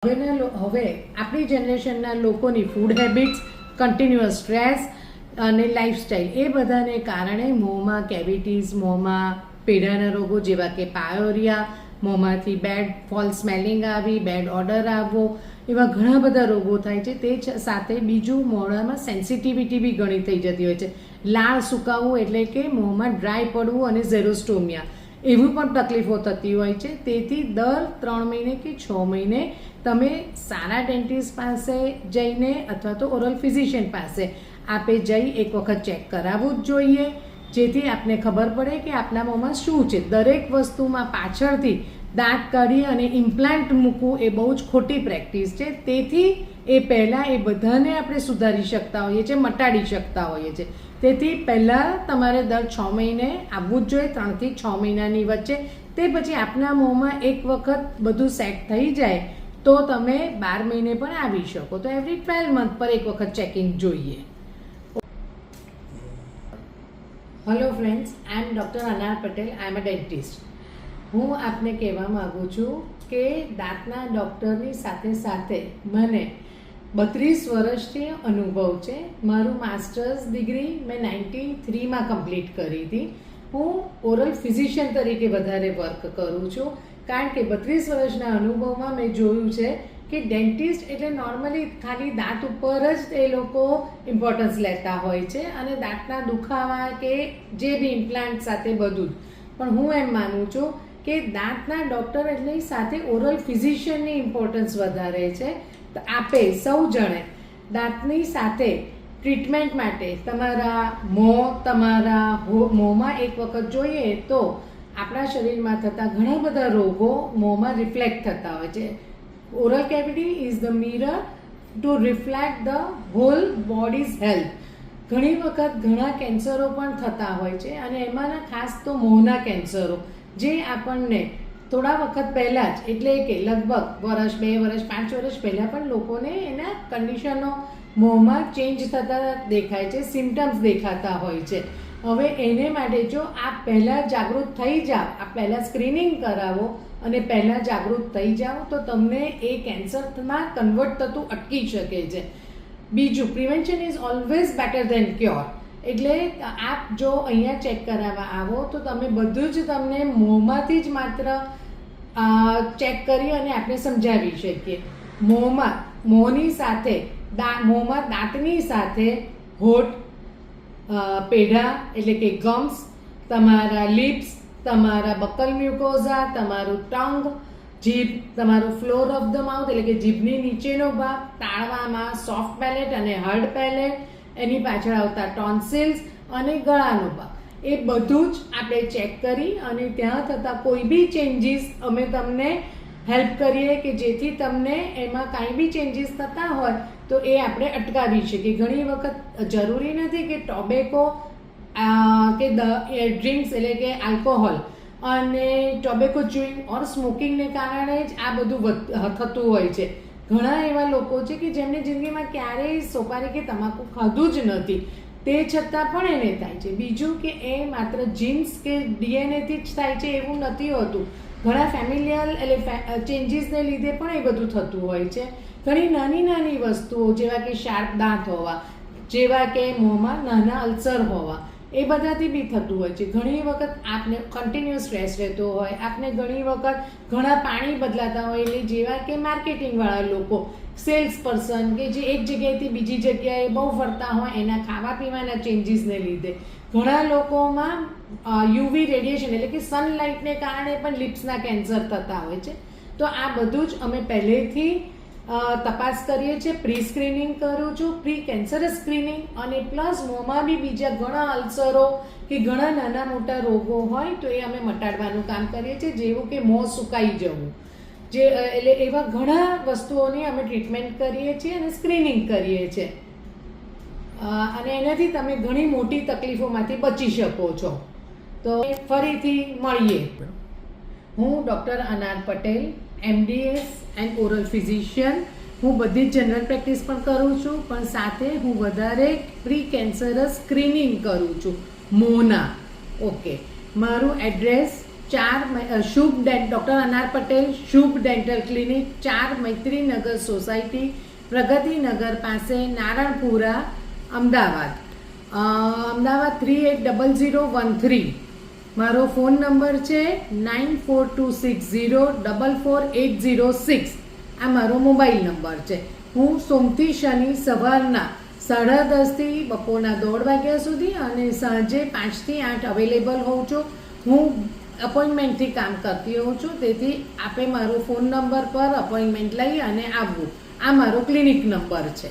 હવે આપણી જનરેશનના લોકોની ફૂડ હેબિટ્સ, કન્ટિન્યુઅસ સ્ટ્રેસ અને લાઇફસ્ટાઈલ એ બધાને કારણે મોંમાં કેવિટીઝ, મોંમાં પેઢાના રોગો જેવા કે પાયોરિયા, મોંમાંથી બેડ ફોલ સ્મેલિંગ આવી, બેડ ઓડર આવવો, એવા ઘણા બધા રોગો થાય છે. તે સાથે બીજું મોઢામાં સેન્સિટિવિટી બી ઘણી થઈ જતી હોય છે. લાળ સુકાવવું એટલે કે મોંમાં ડ્રાય પડવું અને ઝેરોસ્ટોમિયા એવું પણ તકલીફો થતી હોય છે. તેથી દર 3 મહિને કે 6 મહિને તમે સારા ડેન્ટિસ્ટ પાસે જઈને અથવા તો ઓરલ ફિઝિશિયન પાસે આપે જઈ એક વખત ચેક કરાવવું જ જોઈએ, જેથી આપને ખબર પડે કે આપના મોંમાં શું છે. દરેક વસ્તુમાં પાછળથી દાંત કાઢી અને ઇમ્પ્લાન્ટ મૂકવું એ બહુ જ ખોટી પ્રેક્ટિસ છે. તેથી એ પહેલાં એ બધાને આપણે સુધારી શકતા હોઈએ છીએ, મટાડી શકતા હોઈએ છીએ. તેથી પહેલાં તમારે દર 6 મહિને આવવું જ જોઈએ, 3 થી 6 મહિનાની વચ્ચે. તે પછી આપના મોંમાં એક વખત બધું સેટ થઈ જાય તો તમે 12 મહિને પણ આવી શકો. તો એવરી 12 મંથ પર એક વખત ચેકિંગ જોઈએ. Hello friends, I am doctor Anar Patel. I am a dentist. હું આપને કહેવા માગું છું કે દાંતના ડૉક્ટરની સાથે સાથે મને 32 વર્ષથી અનુભવ છે. મારું માસ્ટર્સ ડિગ્રી મેં 93માં કમ્પ્લીટ કરી હતી. હું ઓરલ ફિઝિશિયન તરીકે વધારે વર્ક કરું છું, કારણ કે 32 વર્ષના અનુભવમાં મેં જોયું છે કે ડેન્ટિસ્ટ એટલે નોર્મલી ખાલી દાંત ઉપર જ એ લોકો ઇમ્પોર્ટન્સ લેતા હોય છે અને દાંતના દુખાવા કે જે બી ઇમ્પ્લાન્ટ સાથે બધું જ. પણ હું એમ માનું છું કે દાંતના ડૉક્ટર એટલે સાથે ઓરલ ફિઝિશિયનની ઇમ્પોર્ટન્સ વધારે છે. તો આપે સૌ જણે દાંતની સાથે ટ્રીટમેન્ટ માટે તમારા મોંમાં એક વખત જોઈએ તો આપણા શરીરમાં થતા ઘણા બધા રોગો મોંમાં રિફ્લેક્ટ થતા હોય છે. Oral cavity is the mirror to reflect the whole body's health. ઘણી વખત ઘણા કેન્સરો પણ થતા હોય છે અને એમાંના ખાસ તો મોંના કેન્સરો, જે આપણને થોડા વખત પહેલાં જ એટલે કે લગભગ વર્ષ, 2 વર્ષ, 5 વર્ષ પહેલાં પણ લોકોને એના કન્ડિશનો મોંમાં ચેન્જ થતા દેખાય છે, સિમ્ટમ્સ દેખાતા હોય છે. હવે એને માટે જો આપ પહેલાં જાગૃત થઈ જાઓ, આપ પહેલાં સ્ક્રીનિંગ કરાવો અને પહેલાં જાગૃત થઈ જાઓ તો તમને એ કેન્સરમાં કન્વર્ટ થતું અટકી શકે છે. બીજું, prevention is always better than cure. એટલે આપ જો અહીંયા ચેક કરાવવા આવો તો તમે બધું જ તમને મોંમાંથી જ માત્ર ચેક કરી અને આપણે સમજાવી શકીએ. મોંની સાથે મોંમાં દાંતની સાથે હોઠ, પેઢા એટલે કે ગમ્સ, તમારા લિપ્સ, તમારા બકલ મ્યુકોઝા, તમારું ટંગ, જીભ, તમારું ફ્લોર ઓફ ધ માઉથ એટલે કે જીભની નીચેનો ભાગ, તાળવામાં સોફ્ટ પેલેટ અને હાર્ડ પેલેટ, એની પાછળ આવતા ટોન્સિલ્સ અને ગળાનો ભાગ, એ બધું જ આપણે ચેક કરી અને ત્યાં થતા કોઈ બી ચેન્જીસ અમે તમને હેલ્પ કરીએ કે જેથી તમને એમાં કાંઈ બી ચેન્જીસ થતા હોય તો એ આપણે અટકાવી શકીએ. ઘણી વખત જરૂરી નથી કે ટોબેકો કે ડ્રિંક્સ એટલે કે આલ્કોહોલ અને ટોબેકો ચ્યુઇંગ ઓર સ્મોકિંગને કારણે જ આ બધું થતું હોય છે. ઘણા એવા લોકો છે કે જેમને જિંદગીમાં ક્યારેય સોપારી કે તમાકુ ખાધું જ નથી, તે છતાં પણ એને થાય છે. બીજું કે એ માત્ર જીન્સ કે ડીએનએથી જ થાય છે એવું નથી હોતું. ઘણા ફેમિલિયલ એટલે ચેન્જીસને લીધે પણ એ બધું થતું હોય છે. ઘણી નાની નાની વસ્તુઓ જેવા કે શાર્પ દાંત હોવા, જેવા કે મોંમાં નાના અલ્સર હોવા, એ બધાથી બી થતું હોય છે. ઘણી વખત આપને કન્ટિન્યુઅસ સ્ટ્રેસ રહેતો હોય, આપને ઘણી વખત ઘણા પાણી બદલાતા હોય, એટલે જેવા કે માર્કેટિંગવાળા લોકો, સેલ્સ પર્સન કે જે એક જગ્યાએથી બીજી જગ્યાએ બહુ ફરતા હોય, એના ખાવા પીવાના ચેન્જીસને લીધે ઘણા લોકોમાં યુવી રેડિયેશન એટલે કે સનલાઇટને કારણે પણ લિપ્સના કેન્સર થતા હોય છે. તો આ બધું જ અમે પહેલેથી તપાસ કરીએ છીએ. પ્રી સ્ક્રીનિંગ કરું છું, પ્રી કેન્સરસ સ્ક્રીનિંગ, અને પ્લસ મોંમાં બી બીજા ઘણા અલ્સરો કે ઘણા નાના મોટા રોગો હોય તો એ અમે મટાડવાનું કામ કરીએ છીએ, જેવું કે મોં સુકાઈ જવું, એટલે એવા ઘણા વસ્તુઓની અમે ટ્રીટમેન્ટ કરીએ છીએ અને સ્ક્રીનિંગ કરીએ છીએ અને એનાથી તમે ઘણી મોટી તકલીફોમાંથી બચી શકો છો. તો ફરીથી મળીએ. હું doctor Anar Patel, MDS and oral physician. હું બધી જ જનરલ પ્રેક્ટિસ પણ કરું છું, પણ સાથે હું વધારે પ્રી કેન્સરસ સ્ક્રીનિંગ કરું છું મોંના. ઓકે, મારું એડ્રેસ શુભ ડૉક્ટર અનાર પટેલ શુભ ડેન્ટલ ક્લિનિક, 4 મૈત્રીનગર સોસાયટી, પ્રગતિનગર પાસે, નારણપુરા, અમદાવાદ. અમદાવાદ 380013. મારો ફોન નંબર છે 9426044806. આ મારો મોબાઈલ નંબર છે. હું સોમથી શનિ સવારના 10:30થી બપોરના 1:30 વાગ્યા સુધી અને સાંજે 5 થી 8 અવેલેબલ હોઉં છું. હું અપોઇન્ટમેન્ટથી કામ કરતી હોઉં છું, તેથી આપે મારો ફોન નંબર પર અપોઇન્ટમેન્ટ લઈ અને આવવું. આ મારો ક્લિનિક નંબર છે.